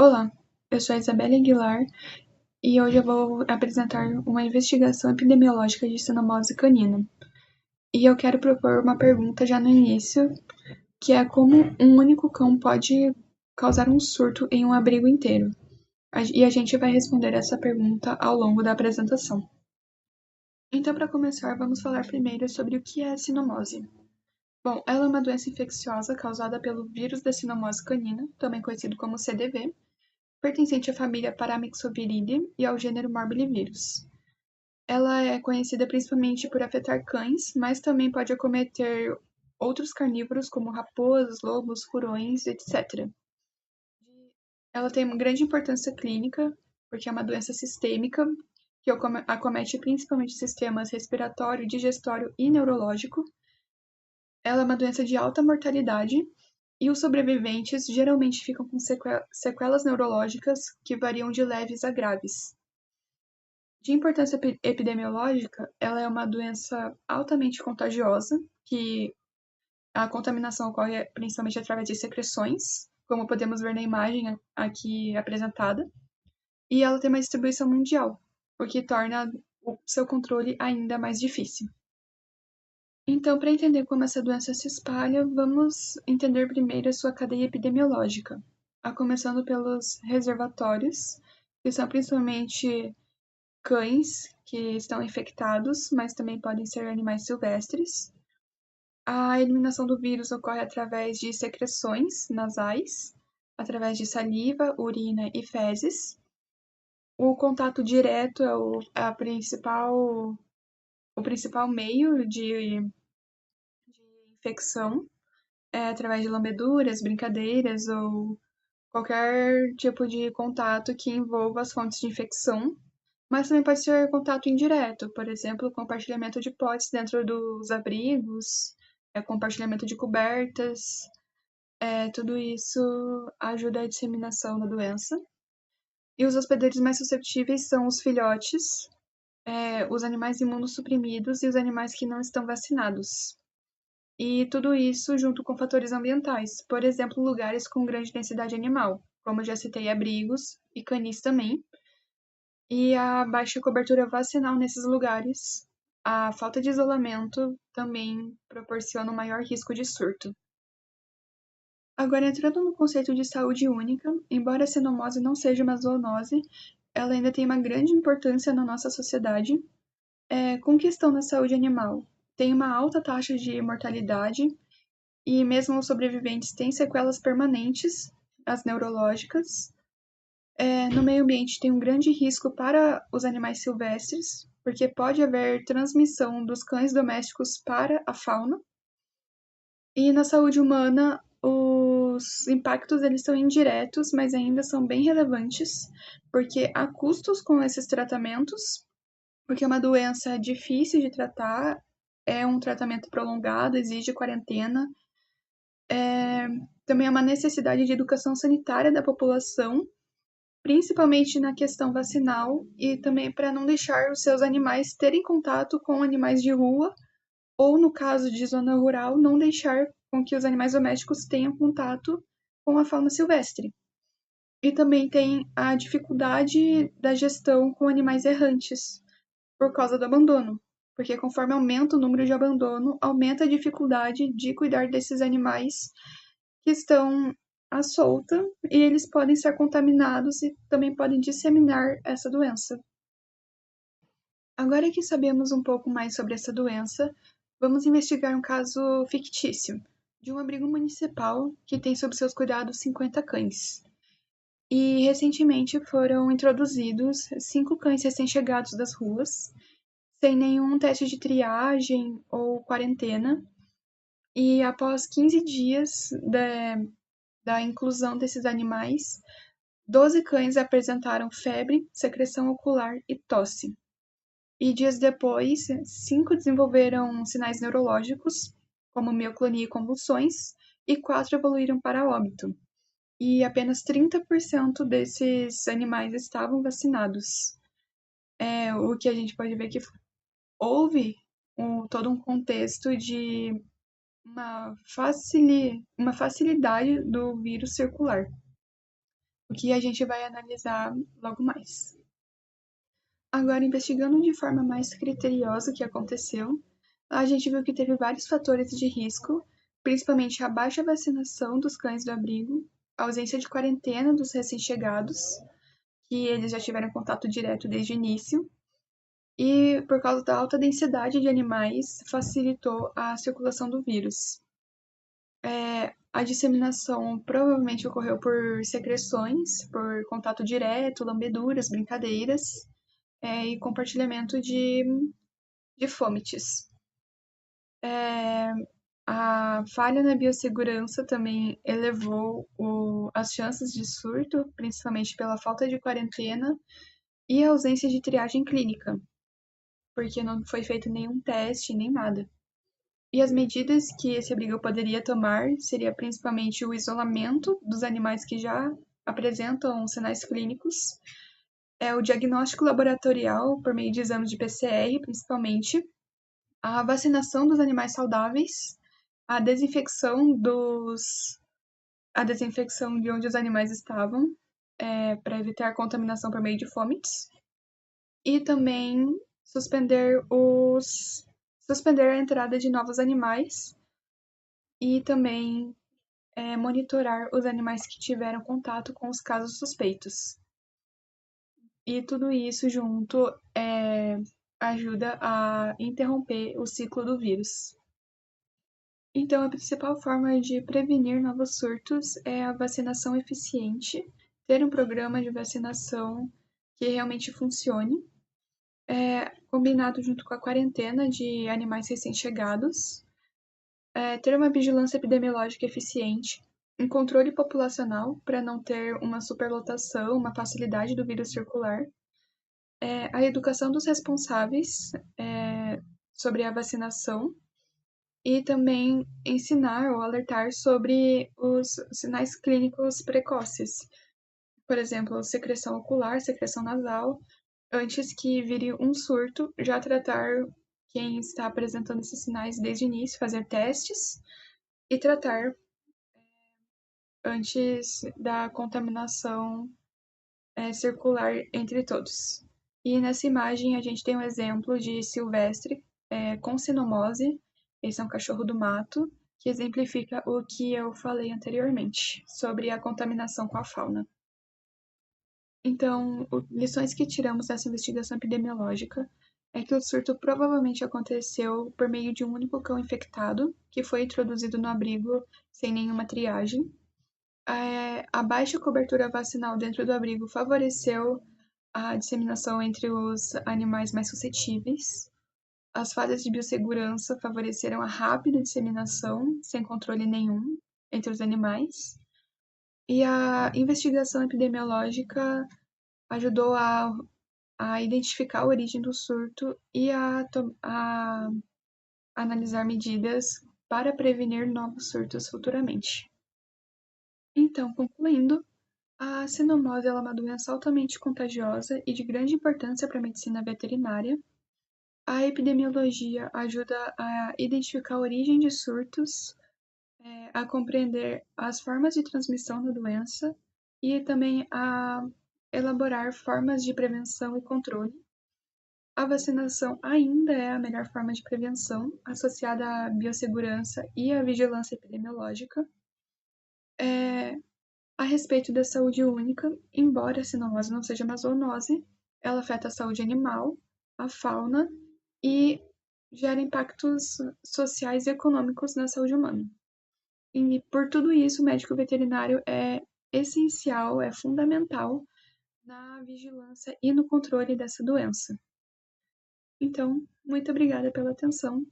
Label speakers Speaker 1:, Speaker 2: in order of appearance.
Speaker 1: Olá, eu sou a Isabelle Aguilar e hoje eu vou apresentar uma investigação epidemiológica de cinomose canina. E eu quero propor uma pergunta já no início, que é como um único cão pode causar um surto em um abrigo inteiro. E a gente vai responder essa pergunta ao longo da apresentação. Então, para começar, vamos falar primeiro sobre o que é a cinomose. Bom, ela é uma doença infecciosa causada pelo vírus da cinomose canina, também conhecido como CDV, pertencente à família Paramyxoviridae e ao gênero Morbillivirus. Ela é conhecida principalmente por afetar cães, mas também pode acometer outros carnívoros como raposas, lobos, furões, etc. Ela tem uma grande importância clínica, porque é uma doença sistêmica que acomete principalmente sistemas respiratório, digestório e neurológico. Ela é uma doença de alta mortalidade e os sobreviventes geralmente ficam com sequelas neurológicas que variam de leves a graves. De importância epidemiológica, ela é uma doença altamente contagiosa, que a contaminação ocorre principalmente através de secreções, como podemos ver na imagem aqui apresentada, e ela tem uma distribuição mundial, o que torna o seu controle ainda mais difícil. Então, para entender como essa doença se espalha, vamos entender primeiro a sua cadeia epidemiológica, começando pelos reservatórios, que são principalmente cães que estão infectados, mas também podem ser animais silvestres. A eliminação do vírus ocorre através de secreções nasais, através de saliva, urina e fezes. O contato direto é o principal meio de infecção, através de lambeduras, brincadeiras ou qualquer tipo de contato que envolva as fontes de infecção, mas também pode ser contato indireto, por exemplo, compartilhamento de potes dentro dos abrigos, compartilhamento de cobertas, tudo isso ajuda a disseminação da doença. E os hospedeiros mais susceptíveis são os filhotes, os animais imunossuprimidos e os animais que não estão vacinados. E tudo isso junto com fatores ambientais, por exemplo, lugares com grande densidade animal, como já citei, abrigos e canis também, e a baixa cobertura vacinal nesses lugares. A falta de isolamento também proporciona um maior risco de surto. Agora, entrando no conceito de saúde única, embora a cinomose não seja uma zoonose, ela ainda tem uma grande importância na nossa sociedade. Com questão da saúde animal, tem uma alta taxa de mortalidade e mesmo os sobreviventes têm sequelas permanentes, as neurológicas. No meio ambiente tem um grande risco para os animais silvestres, porque pode haver transmissão dos cães domésticos para a fauna. E na saúde humana, os impactos eles são indiretos, mas ainda são bem relevantes, porque há custos com esses tratamentos, porque é uma doença difícil de tratar, é um tratamento prolongado, exige quarentena. Também há uma necessidade de educação sanitária da população, principalmente na questão vacinal e também para não deixar os seus animais terem contato com animais de rua ou, no caso de zona rural, não deixar com que os animais domésticos tenham contato com a fauna silvestre. E também tem a dificuldade da gestão com animais errantes, por causa do abandono, porque conforme aumenta o número de abandono, aumenta a dificuldade de cuidar desses animais que estão à solta e eles podem ser contaminados e também podem disseminar essa doença. Agora que sabemos um pouco mais sobre essa doença, vamos investigar um caso fictício de um abrigo municipal que tem sob seus cuidados 50 cães. E recentemente foram introduzidos 5 cães recém-chegados das ruas, sem nenhum teste de triagem ou quarentena, e após 15 dias da inclusão desses animais, 12 cães apresentaram febre, secreção ocular e tosse. E dias depois, 5 desenvolveram sinais neurológicos, como mioclonia e convulsões, e 4 evoluíram para óbito. E apenas 30% desses animais estavam vacinados. O que a gente pode ver que houve todo um contexto de uma facilidade do vírus circular, o que a gente vai analisar logo mais. Agora, investigando de forma mais criteriosa o que aconteceu, a gente viu que teve vários fatores de risco, principalmente a baixa vacinação dos cães do abrigo, a ausência de quarentena dos recém-chegados, que eles já tiveram contato direto desde o início, e por causa da alta densidade de animais, facilitou a circulação do vírus. A disseminação provavelmente ocorreu por secreções, por contato direto, lambeduras, brincadeiras, e compartilhamento de fomites. A falha na biossegurança também elevou as chances de surto, principalmente pela falta de quarentena e a ausência de triagem clínica, porque não foi feito nenhum teste nem nada. E as medidas que esse abrigo poderia tomar seria principalmente o isolamento dos animais que já apresentam sinais clínicos, o diagnóstico laboratorial por meio de exames de PCR, principalmente, a vacinação dos animais saudáveis, a desinfecção de onde os animais estavam, para evitar contaminação por meio de fomites, e também suspender a entrada de novos animais e também monitorar os animais que tiveram contato com os casos suspeitos. E tudo isso junto ajuda a interromper o ciclo do vírus. Então, a principal forma de prevenir novos surtos é a vacinação eficiente, ter um programa de vacinação que realmente funcione, combinado junto com a quarentena de animais recém-chegados, ter uma vigilância epidemiológica eficiente, um controle populacional para não ter uma superlotação, uma facilidade do vírus circular, a educação dos responsáveis sobre a vacinação e também ensinar ou alertar sobre os sinais clínicos precoces, por exemplo, secreção ocular, secreção nasal, antes que vire um surto, já tratar quem está apresentando esses sinais desde o início, fazer testes e tratar antes da contaminação circular entre todos. E nessa imagem a gente tem um exemplo de Silvestre com sinomose, esse é um cachorro do mato, que exemplifica o que eu falei anteriormente, sobre a contaminação com a fauna. Então, lições que tiramos dessa investigação epidemiológica é que o surto provavelmente aconteceu por meio de um único cão infectado, que foi introduzido no abrigo sem nenhuma triagem. A baixa cobertura vacinal dentro do abrigo favoreceu a disseminação entre os animais mais suscetíveis. As falhas de biossegurança favoreceram a rápida disseminação, sem controle nenhum, entre os animais. E a investigação epidemiológica ajudou a identificar a origem do surto e a analisar medidas para prevenir novos surtos futuramente. Então, concluindo, a sinomose é uma doença altamente contagiosa e de grande importância para a medicina veterinária. A epidemiologia ajuda a identificar a origem de surtos, a compreender as formas de transmissão da doença e também a elaborar formas de prevenção e controle. A vacinação ainda é a melhor forma de prevenção, associada à biossegurança e à vigilância epidemiológica. A respeito da saúde única, embora a sinomose não seja uma zoonose, ela afeta a saúde animal, a fauna e gera impactos sociais e econômicos na saúde humana. E por tudo isso, o médico veterinário é essencial, é fundamental na vigilância e no controle dessa doença. Então, muito obrigada pela atenção